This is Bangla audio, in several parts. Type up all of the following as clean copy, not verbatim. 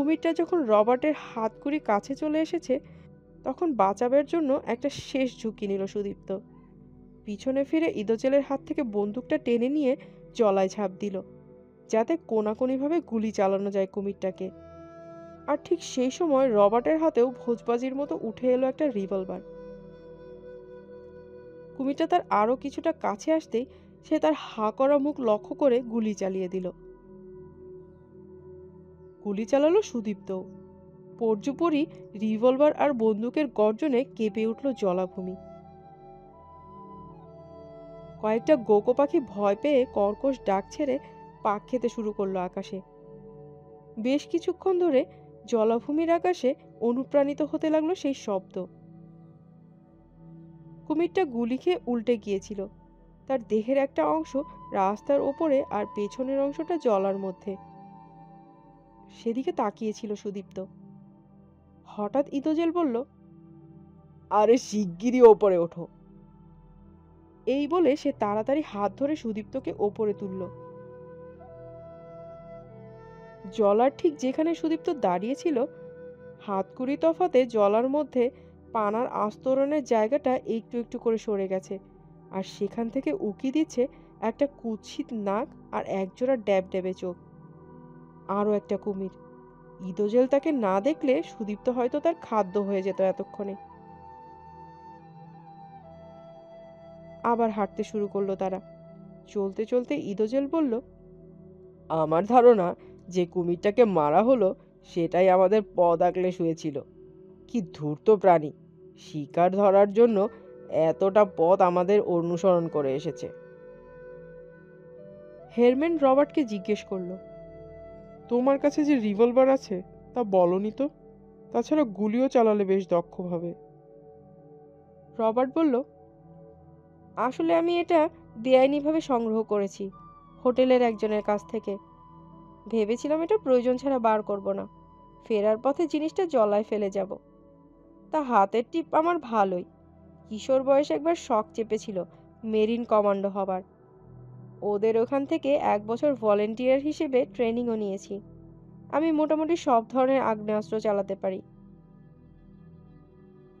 কুমিরটা যখন রবার্টের হাতকড়ি কাছে চলে এসেছে, তখন বাঁচাবার জন্য একটা শেষ ঝুঁকি নিল সুদীপ্ত। পিছনে ফিরে ইদোজেলের হাত থেকে বন্দুকটা টেনে নিয়ে জলায় ঝাঁপ দিল, যাতে কোনাকুনিভাবে গুলি চালানো যায় কুমিরটাকে। আর ঠিক সেই সময় রবার্টের হাতেও ভোজবাজির মতো উঠে এলো একটা রিভলভার। কুমিরটা তার আরো কিছুটা কাছে আসতেই সে তার হা করা মুখ লক্ষ্য করে গুলি চালিয়ে দিল। গুলি চালালো সুদীপ্ত। পর্যুপরি রিভলভার আর বন্দুকের গর্জনে কেঁপে উঠল জলাভূমি। কয়েকটা গোকো পাখি ভয় পেয়ে কর্কশ ডাক ছেড়ে পাক খেতে শুরু করলো আকাশে। বেশ কিছুক্ষণ ধরে জলাভূমির আকাশে অনুপ্রাণিত হতে লাগলো সেই শব্দ। কুমিরটা গুলি খেয়ে উল্টে গিয়েছিল। তার দেহের একটা অংশ রাস্তার ওপরে আর পেছনের অংশটা জলার মধ্যে। সেদিকে তাকিয়েছিল সুদীপ্ত। হঠাৎ ইদোজেল বলল, আরে শিগগিরই ওপরে ওঠো। এই বলে সে তাড়াতাড়ি হাত ধরে সুদীপ্তকে ওপরে তুলল। জলার ঠিক যেখানে সুদীপ্ত দাঁড়িয়েছিল, হাতকুড়ি তফাতে জলার মধ্যে পানার আস্তরণের জায়গাটা একটু একটু করে সরে গেছে, আর সেখান থেকে উকি দিচ্ছে একটা কুৎসিত নাক আর একজোড়া ড্যাবড্যাবে চোখ। আরও একটা কুমির। ইদোজেল তাকে না দেখলে সুদীপ্ত হয়তো তার খাদ্য হয়ে যেত এতক্ষণে। আবার হাঁটতে শুরু করলো তারা। চলতে চলতে ইদোজেল বলল, আমার ধারণা যে কুমিরটাকে মারা হলো সেটাই আমাদের পথ আগলে শুয়েছিল। কি ধূর্ত প্রাণী! শিকার ধরার জন্য এতটা পথ আমাদের অনুসরণ করে এসেছে। হেরম্যান রবার্টকে জিজ্ঞেস করলো, তোমার কাছে যে রিভলভার আছে তা বলনি তো? তাছাড়া গুলিও চালালে বেশ দক্ষভাবে। রবার্ট বলল, আসলে আমি এটা বেআইনিভাবে সংগ্রহ করেছি, হোটেলের একজনের কাছ থেকে। ভেবেছিলাম এটা প্রয়োজন ছাড়া বার করব না, ফেরার পথে জিনিসটা জলায় ফেলে যাব। তা হাতের টিপ আমার ভালোই। কিশোর বয়সে একবার শখ চেপেছিল মেরিন কমান্ডো হবার। ওদের ওখান থেকে 1 বছর ভলেন্টিয়ার হিসেবে ট্রেনিংও নিয়েছি। আমি মোটামুটি সব ধরনের আগ্নেয়াস্ত্র চালাতে পারি।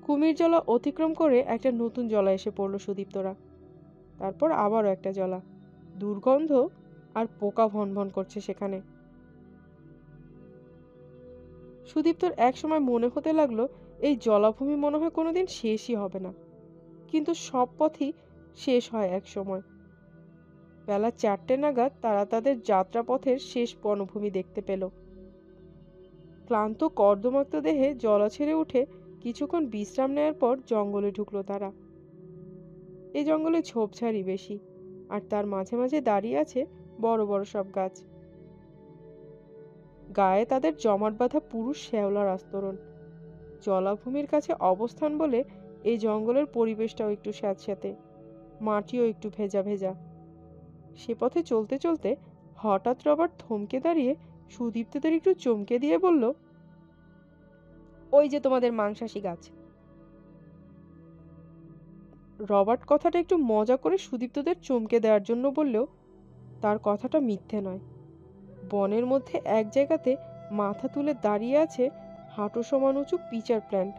কুমির জলা অতিক্রম করে একটা নতুন জলা এসে পড়ল সুদীপ্তরা। তারপর আবারও একটা জলা। দুর্গন্ধ আর পোকা ভনভন করছে সেখানে। সুদীপ্তর একসময় মনে হতে লাগলো এই জলাভূমি মনে হয় কোনোদিন শেষই হবে না। কিন্তু সব পথই শেষ হয় এক সময়। বেলা 4টে নাগাদ তারা তাদের যাত্রাপথের শেষ বনভূমি দেখতে পেল। ক্লান্ত কর্দমাক্ত দেহে জলা ছেড়ে উঠে কিছুক্ষণ বিশ্রাম নেওয়ার পর জঙ্গলে ঢুকলো তারা। এই জঙ্গলে ঝোপঝাড়ই বেশি, আর তার মাঝে মাঝে দাঁড়িয়ে আছে বড় বড় সব গাছ। গায়ে তাদের জমাট বাঁধা পুরুষ শ্যাওলার আস্তরণ। জলাভূমির কাছে অবস্থান বলে এই জঙ্গলের পরিবেশটাও একটু স্যাঁতস্যাঁতে, মাটিও একটু ভেজা ভেজা। সে পথে চলতে চলতে হঠাৎ রবার্ট থমকে দাঁড়িয়ে সুদীপ্তদের একটু চমকে দিয়ে বলল, ওই যে তোমাদের মাংসাশী গাছ। রবার্ট কথাটা একটু মজা করে সুদীপ্তদের চমকে দেওয়ার জন্য বললেও তার কথাটা মিথ্যে নয়। বনের মধ্যে এক জায়গাতে মাথা তুলে দাঁড়িয়ে আছে হাঁটু সমান উঁচু পিচার প্ল্যান্ট।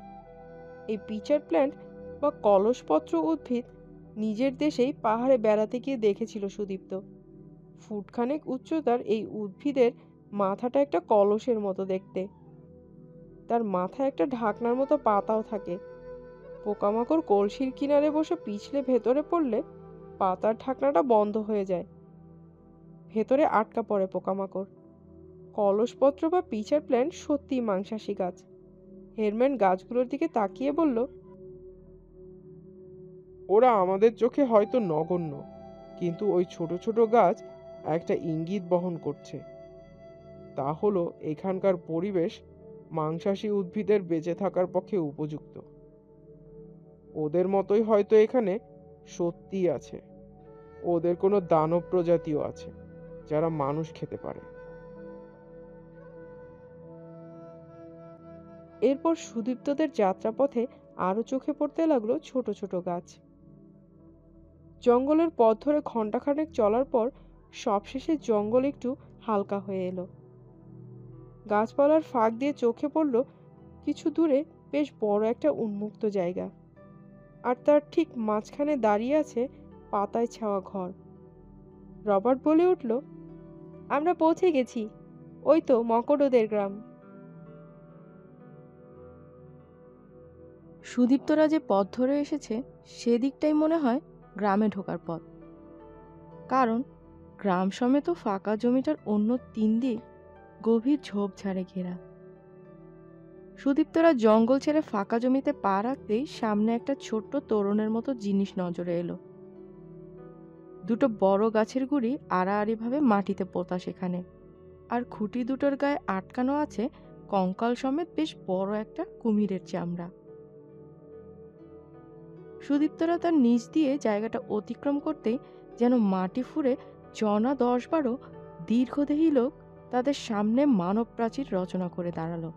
এই পিচার প্ল্যান্ট বা কলসপত্র উদ্ভিদ নিজের দেশেই পাহাড়ে বেড়াতে গিয়ে দেখেছিল সুদীপ্ত। ফুটখানেক উচ্চতার এই উদ্ভিদের মাথাটা একটা কলসের মতো দেখতে। তার মাথায় একটা ঢাকনার মতো পাতাও থাকে। পোকামাকড় কলসির কিনারে বসে পিছলে ভেতরে পড়লে পাতার ঢাকনাটা বন্ধ হয়ে যায়, ভেতরে আটকা পড়ে পোকামাকড়। কলসপত্র বা পিচার প্ল্যান্ট সত্যিই মাংসাশী গাছ। হেরম্যান গাছগুলোর দিকে তাকিয়ে বলল, ওরা আমাদের চোখে হয়তো নগণ্য, কিন্তু ওই ছোট ছোট গাছ একটা ইঙ্গিত বহন করছে। তা হলো এখানকার পরিবেশ মাংসাশী উদ্ভিদের বেঁচে থাকার পক্ষে উপযুক্ত। ওদের মতোই হয়তো এখানে সত্যিই আছে, ওদের কোনো দানব প্রজাতিও আছে যারা মানুষ খেতে পারে। এরপর সুদীপ্তদের যাত্রাপথে আরো চোখে পড়তে লাগলো ছোট ছোট গাছ। জঙ্গলের পথ ধরে ঘন্টাখানেক চলার পর সবশেষে জঙ্গল একটু হালকা হয়ে এলো। গাছপালার ফাঁক দিয়ে চোখে পড়ল কিছু দূরে বেশ বড় একটা উন্মুক্ত জায়গা, আর তার ঠিক মাঝখানে দাঁড়িয়ে আছে পাতায় ছাওয়া ঘর। রবার্ট বলে উঠল, আমরা পৌঁছে গেছি, ওই তো মকরদের গ্রাম। সুদীপ্তরা যে পথ ধরে এসেছে সেদিকটাই মনে হয় গ্রামে ঢোকার পথ, কারণ গ্রাম সমেত ফাঁকা জমিটার অন্য 3 দিক গভীর ঝোপঝাড়ে ঘেরা। সুদীপ্তরা জঙ্গল ছেড়ে ফাঁকা জমিতে পা রাখতেই সামনে একটা ছোট্ট তোরণের মতো জিনিস নজরে এলো। দুটো বড় গাছের গুঁড়ি আড়াআড়িভাবে মাটিতে পোঁতা সেখানে, আর খুঁটি দুটোর গায়ে আটকানো আছে কঙ্কাল সমেত বেশ বড় একটা কুমিরের চামড়া। সুদীপ্তরা তার নিচ দিয়ে জায়গাটা অতিক্রম করতেই যেন মাটি ফুঁড়ে জনা 10-12 দীর্ঘদেহী লোক তাদের সামনে মানব প্রাচীর রচনা করে দাঁড়ালো।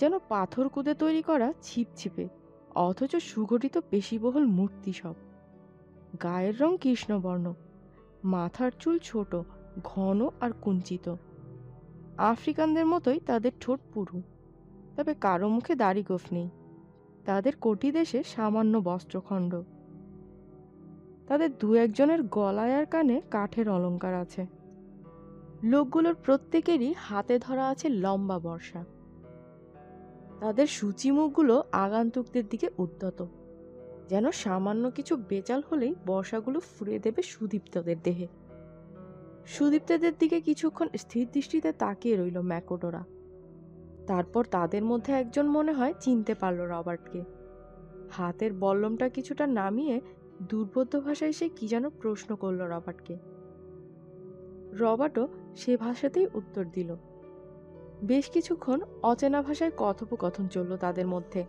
যেন পাথর কুঁদে তৈরি করা ছিপছিপে অথচ সুগঠিত পেশিবহুল মূর্তি সব। গায়ের রং কৃষ্ণবর্ণ, মাথার চুল ছোট, ঘন আর কুঞ্চিত। আফ্রিকানদের মতোই তাদের ঠোঁট পুরু, তবে কারো মুখে দাড়ি গোঁফ নেই। তাদের কোটি দেশে সামান্য বস্ত্রখণ্ড। তাদের 2-1 জনের গলায় আর কানে কাঠের অলংকার আছে। লোকগুলোর প্রত্যেকেরই হাতে ধরা আছে লম্বা বর্শা। তাদের সূচি মুখগুলো আগন্তুকদের দিকে উদ্যত, যেন সামান্য কিছু বেচাল হলেই বর্শাগুলো ফুরিয়ে দেবে সুদীপ্তদের দেহে। সুদীপ্তদের দিকে কিছুক্ষণ স্থির দৃষ্টিতে তাকিয়ে রইল ম্যাকোডোরা। তারপর তাদের মধ্যে একজন মনে হয় চিনতে পারল রবার্টকে। হাতের বল্লমটা কিছুটা নামিয়ে দুর্বোধ্য ভাষায় সে কি যেন প্রশ্ন করল রবার্টকে। রবার্টও সে ভাষাতেই উত্তর দিল। বেশ কিছুক্ষণ অচেনা ভাষায় কথোপকথন চলল তাদের মধ্যে।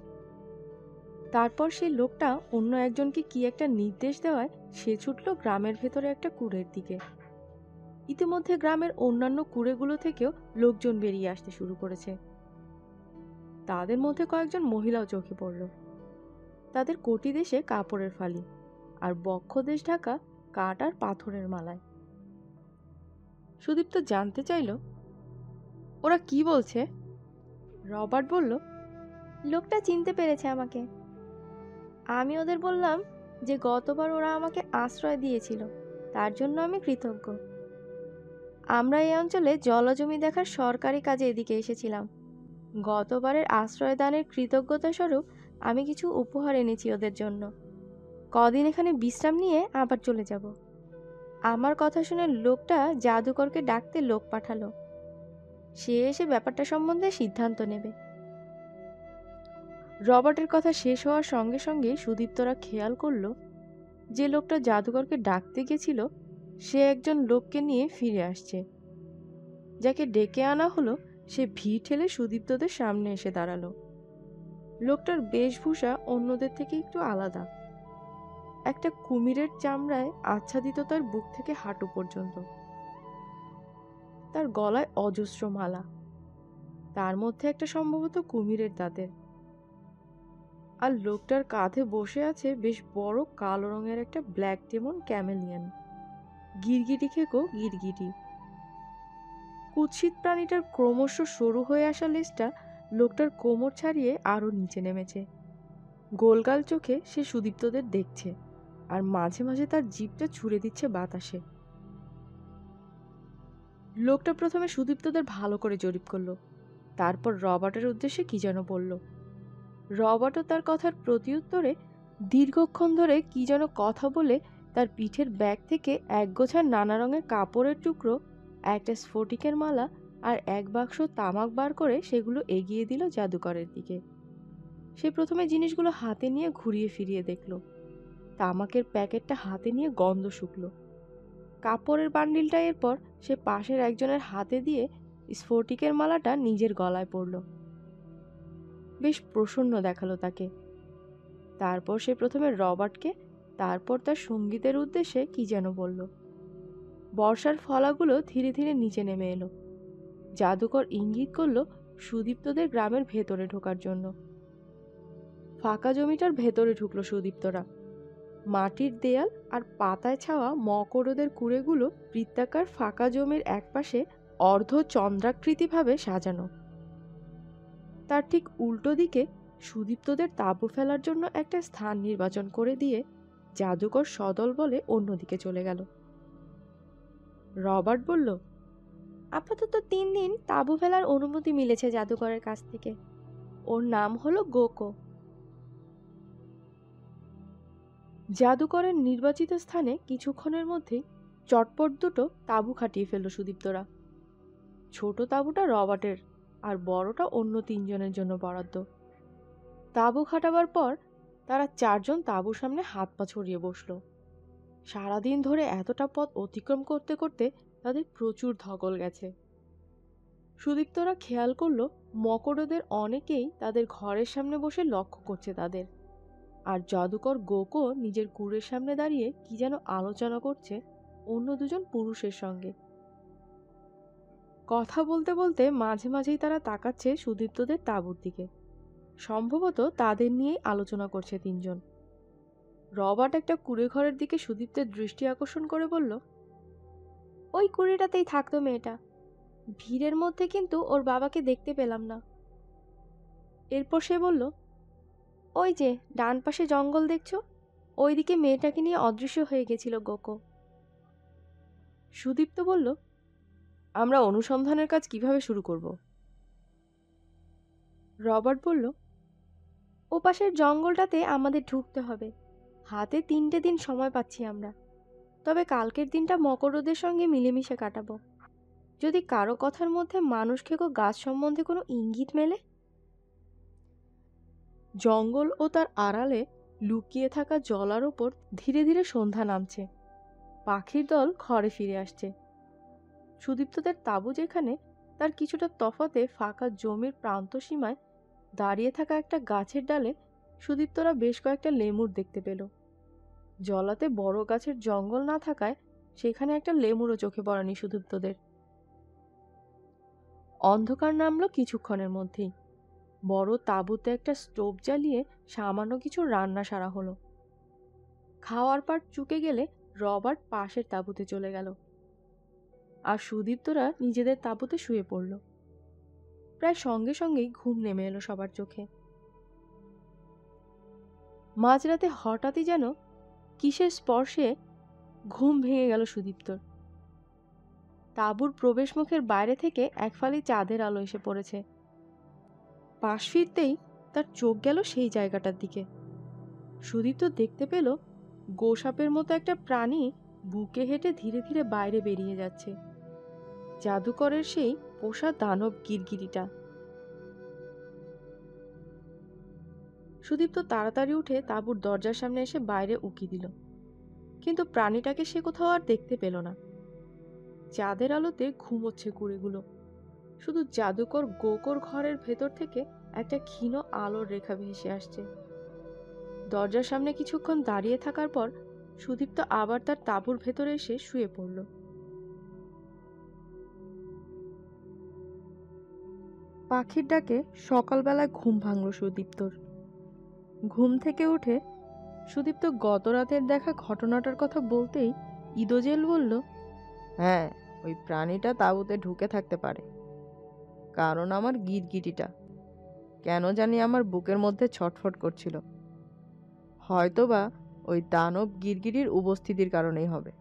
তারপর সেই লোকটা অন্য একজনকে কি একটা নির্দেশ দেওয়ায় সে ছুটল গ্রামের ভেতরে একটা কুঁড়ের দিকে। ইতিমধ্যে গ্রামের অন্যান্য কুঁড়েগুলো থেকেও লোকজন বেরিয়ে আসতে শুরু করেছে। তাদের মধ্যে কয়েকজন মহিলাও চোখে পড়ল। তাদের কোটি দেশে কাপড়ের ফালি আর বক্ষ দেশ ঢাকা কাঠ আর পাথরের মালায়। সুদীপ্ত জানতে চাইল, ওরা কি বলছে? রবার্ট বলল, লোকটা চিনতে পেরেছে আমাকে। আমি ওদের বললাম যে গতবার ওরা আমাকে আশ্রয় দিয়েছিল, তার জন্য আমি কৃতজ্ঞ। আমরা এই অঞ্চলে জলজমি দেখার সরকারি কাজে এদিকে এসেছিলাম। গতবারের আশ্রয় দানের কৃতজ্ঞতা স্বরূপ আমি কিছু উপহার এনেছি ওদের জন্য। কদিন এখানে বিশ্রাম নিয়ে আবার চলে যাব। আমার কথা শুনে লোকটা জাদুকরকে ডাকতে লোক পাঠালো। সে এসে ব্যাপারটা সম্বন্ধে সিদ্ধান্ত নেবে। রবার্টের কথা শেষ হওয়ার সঙ্গে সঙ্গে সুদীপ্তরা খেয়াল করল যে লোকটা জাদুকরকে ডাকতে গেছিল সে একজন লোককে নিয়ে ফিরে আসছে। যাকে ডেকে আনা হলো সে ভিড় ঠেলে সুদীপ্তদের সামনে এসে দাঁড়ালো। লোকটার বেশভূষা অন্যদের থেকে একটু আলাদা। একটা কুমিরের চামড়ায় আচ্ছাদিত তার বুক থেকে হাঁটু পর্যন্ত। তার গলায় অজস্র মালা, তার মধ্যে একটা সম্ভবত কুমিরের দাঁতের। আর লোকটার কাঁধে বসে আছে বেশ বড় কালো রঙের একটা ব্ল্যাক ডেমন ক্যামেলিয়ান, গিরগিটি খেকো গিরগিটি। কুৎসিত প্রাণীটার ক্রমশ সরু হয়ে আসা লেজটা লোকটার কোমর ছাড়িয়ে আরো নিচে নেমেছে। গোলগাল চোখে সে সুদীপ্তদের দেখছে, আর মাঝে মাঝে তার জিভটা ছুঁড়ে দিচ্ছে বাতাসে। লোকটা প্রথমে সুদীপ্তদের ভালো করে জরিপ করলো, তারপর রবার্টের উদ্দেশ্যে কি যেন বলল। রবার্টও তার কথার প্রতিউত্তরে দীর্ঘক্ষণ ধরে কি যেন কথা বলে তার পিঠের ব্যাগ থেকে একগোছা নানা রঙের কাপড়ের টুকরো, একটা স্ফটিকের মালা আর এক বাক্স তামাক বার করে সেগুলো এগিয়ে দিল জাদুকরের দিকে। সে প্রথমে জিনিসগুলো হাতে নিয়ে ঘুরিয়ে ফিরিয়ে দেখল। তামাকের প্যাকেটটা হাতে নিয়ে গন্ধ শুকলো। কাপড়ের বান্ডিলটা এরপর সে পাশের একজনের হাতে দিয়ে স্ফটিকের মালাটা নিজের গলায় পরল। বেশ প্রসন্ন দেখালো তাকে। তারপর সে প্রথমে রবার্টকে, তারপর তার সঙ্গীতের উদ্দেশ্যে কি যেন বলল। বর্ষার ফলাগুলো ধীরে ধীরে নিচে নেমে এলো। জাদুকর ইঙ্গিত করল সুদীপ্তদের গ্রামের ভেতরে ঢোকার জন্য। ফাঁকা জমিটার ভেতরে ঢুকলো সুদীপ্তরা। মাটির দেয়াল আর পাতায় ছাওয়া মকরদের কুঁড়েগুলো বৃত্তাকার ফাঁকা জমির একপাশে অর্ধচন্দ্রাকৃতিভাবে সাজানো। তার ঠিক উল্টো দিকে সুদীপ্তদের তাঁবু ফেলার জন্য একটা স্থান নির্বাচন করে দিয়ে জাদুকর সদল বলে অন্যদিকে চলে গেল। রবার্ট বলল, আপাতত 3 দিন তাঁবু ফেলার অনুমতি মিলেছে জাদুকরের কাছ থেকে। ওর নাম হলো গোকো। জাদুকরের নির্বাচিত স্থানে কিছুক্ষণের মধ্যেই চটপট দুটো তাঁবু খাটিয়ে ফেলল সুদীপ্তরা। ছোট তাঁবুটা রবার্টের আর বড়টা অন্য 3 জনের জন্য বরাদ্দ। তাঁবু খাটাবার পর তারা 4 জন তাঁবুর সামনে হাত পা ছড়িয়ে বসলো। সারাদিন ধরে এতটা পথ অতিক্রম করতে করতে তাদের প্রচুর ধকল গেছে। সুদীপ্তরা খেয়াল করলো মকরদের অনেকেই তাদের ঘরের সামনে বসে লক্ষ্য করছে তাদের, আর জাদুকর গোকো নিজের কুড়ের সামনে দাঁড়িয়ে কি যেন আলোচনা করছে অন্য 2 জন পুরুষের সঙ্গে। কথা বলতে বলতে মাঝে মাঝেই তারা তাকাচ্ছে সুদীপ্তদের তাঁবুর দিকে। সম্ভবত তাদের নিয়েই আলোচনা করছে 3 জন। রবার্ট একটা কুঁড়ে ঘরের দিকে সুদীপ্তের দৃষ্টি আকর্ষণ করে বলল, ওই কুড়িটাতেই থাকতো মেয়েটা। ভিড়ের মধ্যে কিন্তু ওর বাবাকে দেখতে পেলাম না। এরপর সে বলল, ওই যে ডান পাশে জঙ্গল দেখছো, ওইদিকে মেয়েটাকে নিয়ে অদৃশ্য হয়ে গেছিল গোকো। সুদীপ্ত বলল, আমরা অনুসন্ধানের কাজ কিভাবে শুরু করব? রবার্ট বলল, ও পাশের জঙ্গলটাতে আমাদের ঢুকতে হবে। হাতে 3টে দিন সময় পাচ্ছি আমরা। তবে কালকের দিনটা মকরদের সঙ্গে মিলেমিশে কাটাবো। যদি কারো কথার মধ্যে মানুষ খেকো গাছ সম্বন্ধে কোনো ইঙ্গিত মেলে। জঙ্গল ও তার আড়ালে লুকিয়ে থাকা জলার ওপর ধীরে ধীরে সন্ধ্যা নামছে। পাখির দল ঘরে ফিরে আসছে। সুদীপ্তদের তাঁবু যেখানে, তার কিছুটা তফাতে ফাঁকা জমির প্রান্ত সীমায় দাঁড়িয়ে থাকা একটা গাছের ডালে সুদীপ্তরা বেশ কয়েকটা লেমুর দেখতে পেল। জলাতে বড় গাছের জঙ্গল না থাকায় সেখানে একটা লেমুরও চোখে পড়েনি সুদীপ্তদের। অন্ধকার নামলো কিছুক্ষণের মধ্যেই। বড় তাঁবুতে একটা স্টোভ জ্বালিয়ে সামান্য কিছু রান্না সারা হলো। খাওয়ার পাট চুকে গেলে রবার্ট পাশের তাঁবুতে চলে গেল, আর সুদীপ্তরা নিজেদের তাঁবুতে শুয়ে পড়ল। প্রায় সঙ্গে সঙ্গেই ঘুম নেমে এলো সবার চোখে। মাঝরাতে হঠাৎই যেন কিসের স্পর্শে ঘুম ভেঙে গেল সুদীপ্তর। তাঁবুর প্রবেশমুখের বাইরে থেকে এক ফালি চাঁদের আলো এসে পড়েছে। পাশ ফিরতেই তার চোখ গেল সেই জায়গাটার দিকে। সুদীপ্ত দেখতে পেল গোসাপের মতো একটা প্রাণী বুকে হেঁটে ধীরে ধীরে বাইরে বেরিয়ে যাচ্ছে। জাদুকরের সেই পোষা দানব গিরগিটিটা। সুদীপ্ত তাড়াতাড়ি উঠে তাঁবুর দরজার সামনে এসে বাইরে উকি দিল, কিন্তু প্রাণীটাকে সে কোথাও আর দেখতে পেল না। চাঁদের আলোতে ঘুমোচ্ছে কুড়েগুলো। শুধু জাদুকর গোকর ঘরের ভেতর থেকে একটা ক্ষীণ আলোর রেখা ভেসে আসছে। দরজার সামনে কিছুক্ষণ দাঁড়িয়ে থাকার পর সুদীপ্ত আবার তার তাঁবুর ভেতরে এসে শুয়ে পড়ল। পাখির ডাকে সকালবেলায় ঘুম ভাঙল সুদীপ্তর। ঘুম থেকে উঠে সুদীপ্ত গত রাতের দেখা ঘটনাটার কথা বলতেই ইদোজেল বলল, হ্যাঁ, ওই প্রাণীটা তাঁবুতে ঢুকে থাকতে পারে, কারণ আমার গিরগিটিটা কেন জানি আমার বুকের মধ্যে ছটফট করছিল। হয়তোবা ওই দানব গিরগিটির উপস্থিতির কারণেই হবে।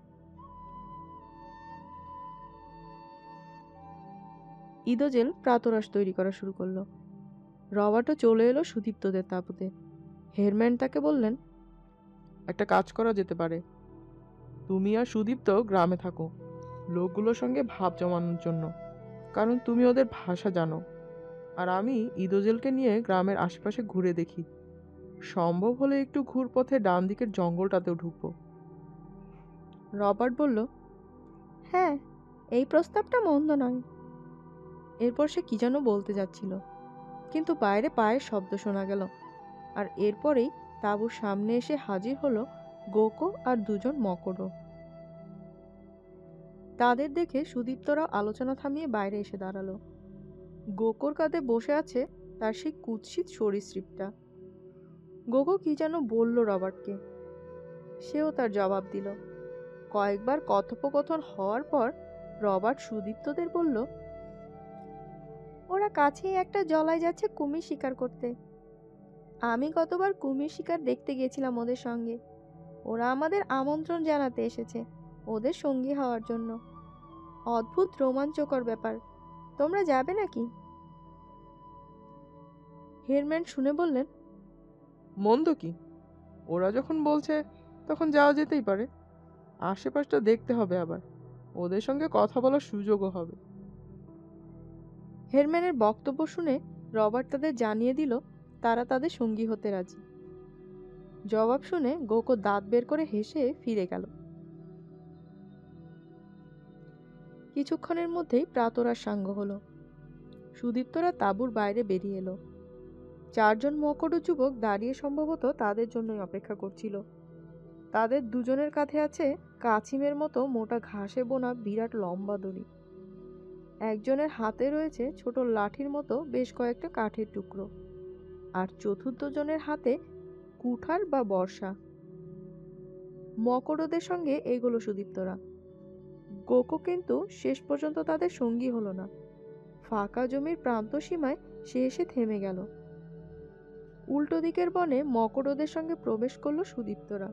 ইদোজেল প্রাতরাশ তৈরি করা শুরু করলো। রবার্টও চলে এলো সুদীপ্তদের তাঁবুতে। হেরম্যান তাকে বললেন, একটা কাজ করা যেতে পারে। তুমি আর সুদীপ্ত গ্রামে থাকো, লোকগুলোর সঙ্গে ভাব জমানোর জন্য, কারণ তুমি ওদের ভাষা জানো। আর আমি ইদোজেলকে নিয়ে গ্রামের আশেপাশে ঘুরে দেখি। সম্ভব হলে একটু ঘুরপথে ডান দিকের জঙ্গলটাতেও ঢুকবো। রবার্ট বলল, হ্যাঁ, এই প্রস্তাবটা মন্দ নয়। এরপর সে কি যেন বলতে যাচ্ছিল, কিন্তু বাইরে পায়ের শব্দ শোনা গেল, আর এরপরেই তাঁবুর সামনে এসে হাজির হলো গোকো আর 2 জন মকরও। তাদের দেখে সুদীপ্তরাও আলোচনা থামিয়ে বাইরে এসে দাঁড়ালো। গোকোর কাঁধে বসে আছে তার সেই কুৎসিত সরীসৃপটা। গোকো কি যেন বলল রবার্টকে, সেও তার জবাব দিল। কয়েকবার কথোপকথন হওয়ার পর রবার্ট সুদীপ্তদের বলল, ওরা কাছেই একটা জলায় যাচ্ছে কুমির শিকার করতে। আমি গতবার কুমির শিকার দেখতে গেছিলাম ওদের সঙ্গে। ওরা আমাদের আমন্ত্রণ জানাতে এসেছে ওদের সঙ্গী হওয়ার জন্য। অদ্ভুত রোমাঞ্চকর ব্যাপার। তোমরা যাবে নাকি? হেরম্যান শুনে বললেন, মন্দ কি? ওরা যখন বলছে তখন যাওয়া যেতেই পারে। আশেপাশটা দেখতে হবে, আবার ওদের সঙ্গে কথা বলার সুযোগও হবে। হেরম্যানের বক্তব্য শুনে রবার্ট তাদের জানিয়ে দিল তারা তাদের সঙ্গী হতে রাজি। জবাব শুনে গোকো দাঁত বের করে হেসে ফিরে গেল। কিছুক্ষণের মধ্যেই প্রাতরার সাঙ্গ হলো। সুদীপ্তরা তাঁবুর বাইরে বেরিয়ে এলো। 4 জন মকড় যুবক দাঁড়িয়ে সম্ভবত তাদের জন্যই অপেক্ষা করছিল। তাদের দুজনের কাঁধে আছে কাছিমের মতো মোটা ঘাসে বোনা বিরাট লম্বা দড়ি। একজনের হাতে রয়েছে ছোট লাঠির মতো বেশ কয়েকটা কাঠের টুকরো, আর চতুর্থ জনের হাতে কুঠার বা বর্ষা। মকড়দের সঙ্গে এগুলো সুদীপ্তরা। গোকো কিন্তু শেষ পর্যন্ত তাদের সঙ্গী হলো না। ফাঁকা জমির প্রান্ত সীমায় সে এসে থেমে গেল। উল্টো দিকের বনে মকড়দের সঙ্গে প্রবেশ করলো সুদীপ্তরা।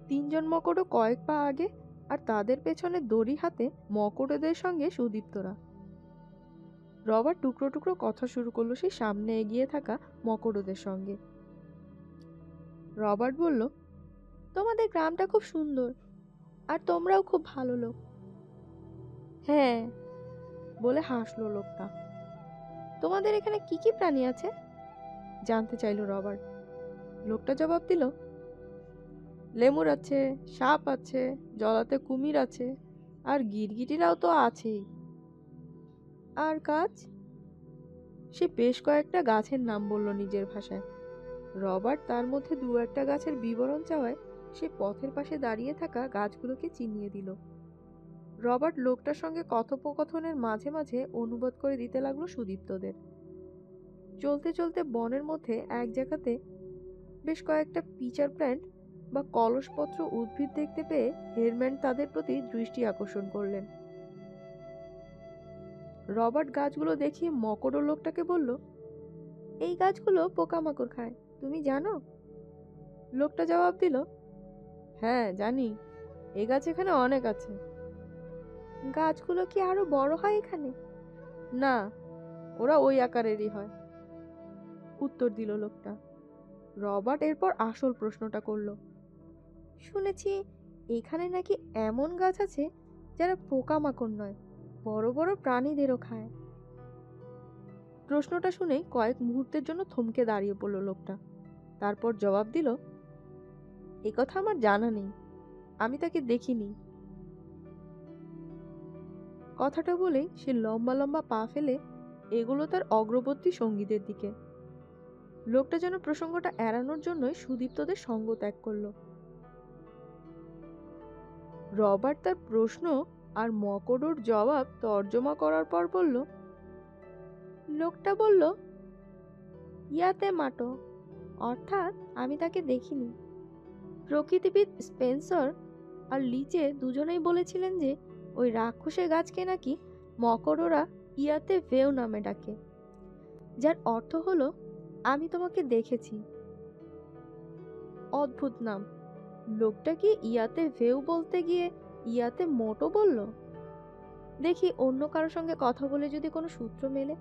3 জন মকড় কয়েক পা আগে, আর তাদের পেছনে দড়ি হাতে মকড়দের সঙ্গে সুদীপ্তরা। রবার্ট টুকরো টুকরো কথা শুরু করলো সেই সামনে এগিয়ে থাকা মকড়দের সঙ্গে। রবার্ট বলল, তোমাদের গ্রামটা খুব সুন্দর, আর তোমরাও খুব ভালো লোক। হ্যাঁ, বলে হাসলো লোকটা। তোমাদের এখানে কি কি প্রাণী আছে? জানতে চাইলো রবার্ট। লোকটা জবাব দিল, লেমুর আছে, সাপ আছে, জলাতে কুমির আছে, আর গিরগিটিরাও তো আছেই। আর গাছ? সে বেশ কয়েকটা গাছের নাম বলল নিজের ভাষায়। রবার্ট তার মধ্যে 2-1টা গাছের বিবরণ চাওয়ায় সে পথের পাশে দাঁড়িয়ে থাকা গাছগুলোকে চিনিয়ে দিল। রবার্ট লোকটার সঙ্গে কথোপকথনের মাঝে মাঝে অনুবাদ করে দিতে লাগলো সুদীপ্তদের। চলতে চলতে বনের মধ্যে এক জায়গাতে বেশ কয়েকটা পিচার প্ল্যান্ট বা কলসপত্র উদ্ভিদ দেখতে পেয়ে হেরম্যান তাদের প্রতি দৃষ্টি আকর্ষণ করলেন। রবার্ট গাছগুলো দেখিয়ে মকড় লোকটাকে বলল, এই গাছগুলো পোকামাকড় খায়, তুমি জানো? লোকটা জবাব দিল, হ্যাঁ জানি, এ গাছ এখানে অনেক আছে। গাছগুলো কি আরো বড় হয় এখানে? না, ওরা ওই আকারেরই হয়, উত্তর দিল লোকটা। রবার্ট এরপর আসল প্রশ্নটা করলো, শুনেছি এখানে নাকি এমন গাছ আছে যারা পোকামাকড় নয়, বড় বড় প্রাণীদেরও খায়। প্রশ্নটা শুনে কয়েক মুহূর্তের জন্য থমকে দাঁড়িয়ে পড়ল লোকটা। তারপর জবাব দিল, এ কথা আমার জানা নেই, আমি তাকে দেখিনি। কথাটা বলেই সে লম্বা লম্বা পা ফেলে এগুলো তার অগ্রবর্তী সঙ্গীদের দিকে। লোকটা যেন প্রসঙ্গটা এড়ানোর জন্যই সুদীপ্তদের সঙ্গ ত্যাগ করল। রবার্ট তার প্রশ্ন আর মকড়োর জবাব তর্জমা করার পর বলল, লোকটা বলল, ইয়াতে মাটো, অর্থাৎ আমি তাকে দেখিনি। প্রকৃতিবিদ স্পেন্সর আর লিচে দুজনেই বলেছিলেন যে ওই রাক্ষসের গাছকে নাকি মকড়রা ইয়াতে ভেউ নামে ডাকে, যার অর্থ হলো আমি তোমাকে দেখেছি। অদ্ভুত নাম। লোকটা কি ইয়াতে ভেউ বলতে গিয়ে ইয়াতে মোটো বলল? দেখি অন্য কারোর সঙ্গে কথা বলে যদি কোনো সূত্র মেলে।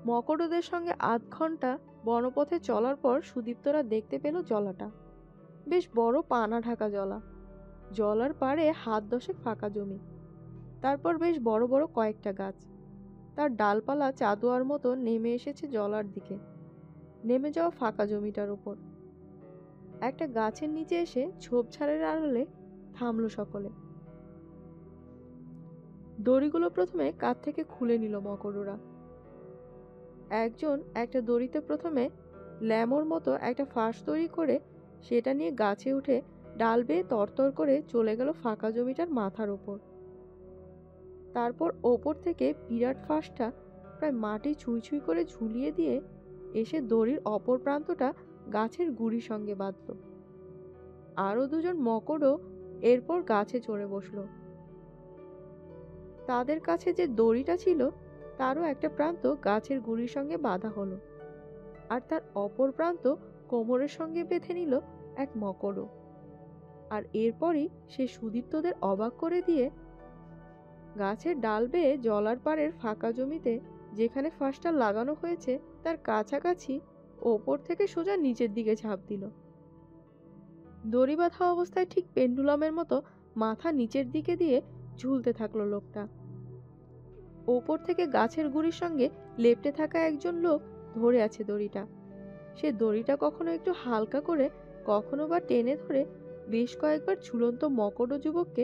মকড়দের সঙ্গে 8 ঘন্টা বনপথে চলার পর সুদীপ্তরা দেখতে পেল জলাটা। বেশ বড় পানা ঢাকা জলা। জলার পাড়ে হাত 10 ফাঁকা জমি, তারপর বেশ বড় বড় কয়েকটা গাছ। তার ডালপালা চাদুয়ার মতো নেমে এসেছে জলার দিকে, নেমে যাওয়া ফাঁকা জমিটার উপর। একটা গাছের নিচে এসে ঝোপঝাড়ের আড়ালে থামলো সকলে। দড়িগুলো প্রথমে কাঁধ থেকে খুলে নিল মকড়রা। একজন একটা দড়িতে প্রথমে ল্যামোর মতো একটা ফাঁস তৈরি করে সেটা নিয়ে গাছে উঠে ডাল বেয়ে তরতর করে চলে গেল ফাঁকা জমিটার মাথার ওপর। তারপর ওপর থেকে বিরাট ফাঁসটা প্রায় মাটি ছুঁই ছুঁই করে ঝুলিয়ে দিয়ে এসে দড়ির অপর প্রান্তটা গাছের গুড়ির সঙ্গে বাঁধল। আরও দুজন মকরও এরপর গাছে চড়ে বসলো। তাদের কাছে যে দড়িটা ছিল তারও একটা প্রান্ত গাছের গুড়ির সঙ্গে বাঁধা হলো, আর তার অপর প্রান্ত কোমরের সঙ্গে বেঁধে নিল এক মকরও। আর এরপরই সে সুদীপ্তদের অবাক করে দিয়ে গাছের ডাল বেয়ে জলার পাড়ের ফাঁকা জমিতে যেখানে ফাঁসটা লাগানো হয়েছে তার কাছাকাছি ওপর থেকে সোজা নিচের দিকে ঝাঁপ দিল। দড়ি বাঁধা অবস্থায় ঠিক পেন্ডুলামের মতো মাথা নিচের দিকে দিয়ে ঝুলতে থাকলো লোকটা। ওপর থেকে গাছের গুড়ির সঙ্গে লেপ্টে থাকা একজন লোক ধরে আছে দড়িটা। সে দড়িটা কখনো একটু হালকা করে, কখনো বা টেনে ধরে বেশ কয়েকবার ঝুলন্ত মকড় যুবককে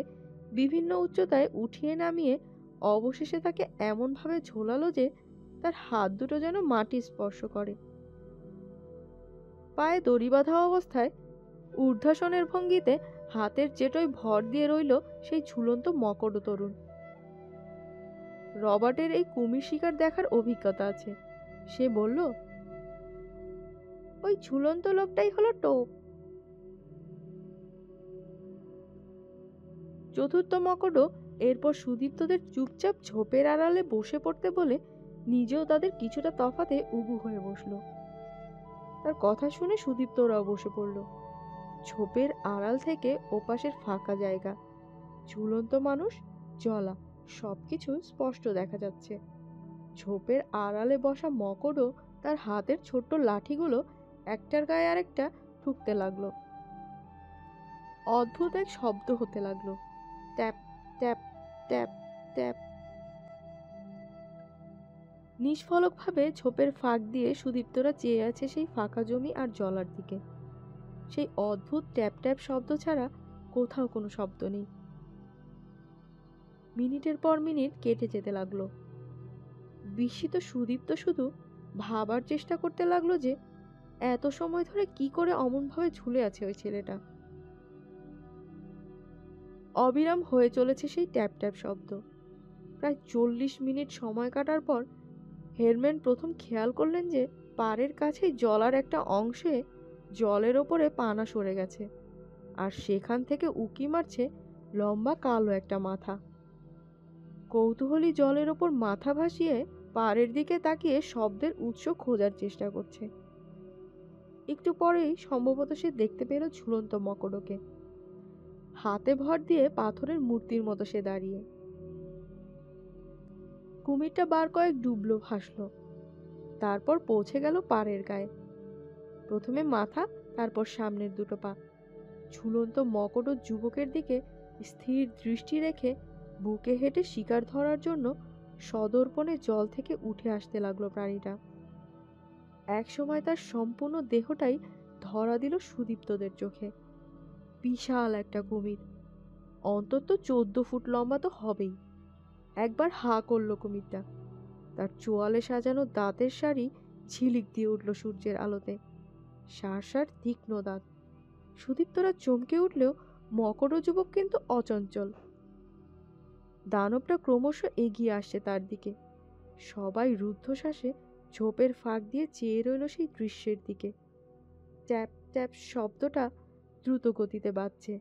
বিভিন্ন উচ্চতায় উঠিয়ে নামিয়ে অবশেষে তাকে এমনভাবে ঝোলালো যে তার হাত দুটো যেন মাটি স্পর্শ করে। পায়ে দড়ি বাঁধা অবস্থায় ঊর্ধ্বাসনের ভঙ্গিতে হাতের চেটোয় ভর দিয়ে রইল সেই ঝুলন্ত মকড় তরুণ। রবার্টের এই কুমির শিকার দেখার অভিজ্ঞতা আছে। সে বলল, ওই ঝুলন্ত লোকটাই হলো টোপ। চতুর্থ মকড়ও এরপর সুদীপ্তদের চুপচাপ ঝোপের আড়ালে বসে পড়তে বলে নিজেও তাদের কিছুটা তফাতে উবু হয়ে বসলো। তার কথা শুনে সুদীপ্তরাও বসে পড়ল। ঝোপের আড়াল থেকে ওপাশের ফাঁকা জায়গা, ঝুলন্ত মানুষ, জলা সবকিছু স্পষ্ট দেখা যাচ্ছে। ঝোপের আড়ালে বসা মকড়ও তার হাতের ছোট্ট লাঠিগুলো একটার গায়ে আরেকটা ঠুকতে লাগলো। অদ্ভুত এক শব্দ হতে লাগলো, ট্যাপ ট্যাপ ট্যাপ ট্যাপ। নিষ্ফলকভাবে ঝোপের ফাঁক দিয়ে সুদীপ্তরা চেয়ে আছে সেই ফাঁকা জমি আর জলার দিকে। সেই অদ্ভুত ট্যাপ ট্যাপ শব্দ ছাড়া কোথাও কোনো শব্দ নেই। মিনিটের পর মিনিট কেটে যেতে লাগলো। বিস্মিত সুদীপ্ত শুধু ভাবার চেষ্টা করতে লাগলো যে এত সময় ধরে কি করে অমনভাবে ঝুলে আছে ওই ছেলেটা। অবিরাম হয়ে চলেছে সেই ট্যাপ ট্যাপ শব্দ। প্রায় 40 মিনিট সময় কাটার পর হেরম্যান প্রথম খেয়াল করলেন যে পাড়ের কাছেই জলার একটা অংশে জলের ওপরে পানা সরে গেছে, আর সেখান থেকে উকি মারছে লম্বা কালো একটা মাথা। কৌতূহলী জলের ওপর মাথা ভাসিয়ে পাড়ের দিকে তাকিয়ে শব্দের উৎস খোঁজার চেষ্টা করছে। একটু পরেই সম্ভবত সে দেখতে পেল ঝুলন্ত মকড়কে। হাতে ভর দিয়ে পাথরের মূর্তির মতো সে দাঁড়িয়ে। কুমিরটা বার কয়েক ডুবলো, ভাসলো, তারপর পৌঁছে গেল পাড়ের গায়ে। প্রথমে মাথা, তারপর সামনের দুটো পা। ঝুলন্ত মকড় যুবকের দিকে স্থির দৃষ্টি রেখে বুকে হেঁটে শিকার ধরার জন্য সদর্পণে জল থেকে উঠে আসতে লাগলো প্রাণীটা। একসময় তার সম্পূর্ণ দেহটাই ধরা দিল সুদীপ্তদের চোখে। বিশাল একটা কুমির, অন্তত 14 ফুট লম্বা তো হবেই। একবার হা করলো কুমিরটা। তার চোয়ালে সাজানো দাঁতের সারি ঝিলিক দিয়ে উঠল সূর্যের আলোতে। সার তীক্ষ্ণ দাঁত। সুদীপ্তরা চমকে উঠলেও মকড় যুবক কিন্তু অচঞ্চল। দানবটা ক্রমশ এগিয়ে আসছে তার দিকে। সবাই রুদ্ধশ্বাসে ঝোপের ফাঁক দিয়ে চেয়ে রইল সেই দৃশ্যের দিকে। ট্যাপ ট্যাপ শব্দটা দ্রুত গতিতে বাজছে।